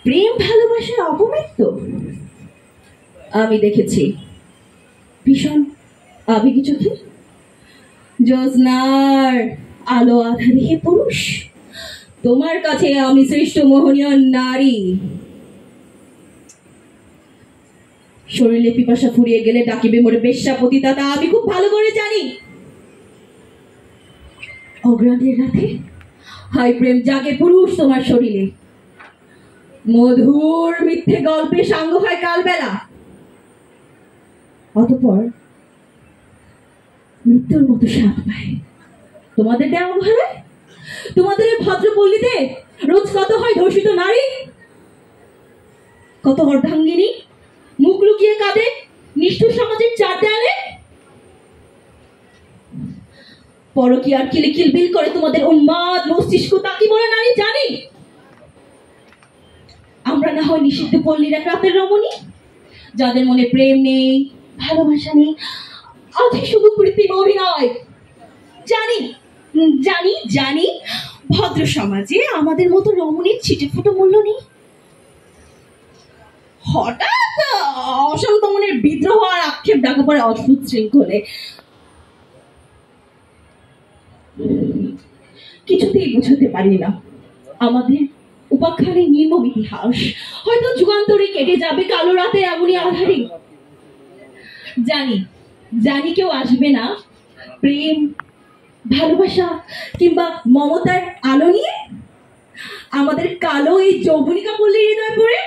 প্রেম ভালোবাসার অপমৃত্যু আমি দেখেছি ভীষণ আবেগী চোখে। জ্যোৎস্নার আলো আধারে হে পুরুষ, তোমার কাছে আমি শ্রেষ্ঠ মোহনীয় নারী। শরীরে পিপাসা ফুরিয়ে গেলে ডাকিবে মোরে বেশ্যাপতি, তা আমি খুব ভালো করে জানি। অগ্রাণের রাতে হাই প্রেম জাগে পুরুষ তোমার শরীরে, মধুর মিথ্যে গল্পে সাঙ্গ হয় কালবেলা, অতঃপর মৃত্যুর মতো স্বাদ পায় তোমাদের দেওয়া ঘরে। তোমাদের ভদ্রপল্লীতে রোজ কত হয় ধর্ষিত নারী, কত অর্ধাঙ্গিনী মুখ লুকিয়ে কাঁদে নিষ্ঠুর সমাজের চার দেয়ালে। পরকীয়ার কিলবিল করে তোমাদের উন্মাদ মস্তিষ্ক, তা কি বলে নারী জানি। আমরা না হয় নিষিদ্ধ পল্লীর এক রাতের রমণী, যাদের মনে প্রেম নেই, ভালোবাসা নেই, আছে শুধু কৃত্রিম অভিনয়। জানি জানি জানি ভদ্র সমাজে আমাদের মতো রমণীর ছিটে ফুটো মূল্য নেই। হঠাৎ অশান্ত মনের বিদ্রোহ আর আক্ষেপ ডাকা পড়ে অদ্ভুত শৃঙ্খলে। কিছুতেই বুঝতে পারি না আমাদের উপাখ্যানের নির্মম ইতিহাস হয়তো যুগান্তরে কেটে যাবে কালো রাতে এমনই আধারে। জানি জানি কেউ আসবে না প্রেম ভালোবাসা কিংবা মমতার আলো নিয়ে আমাদের কালো এই যৌবনিকা পল্লীর হৃদয় পড়ে।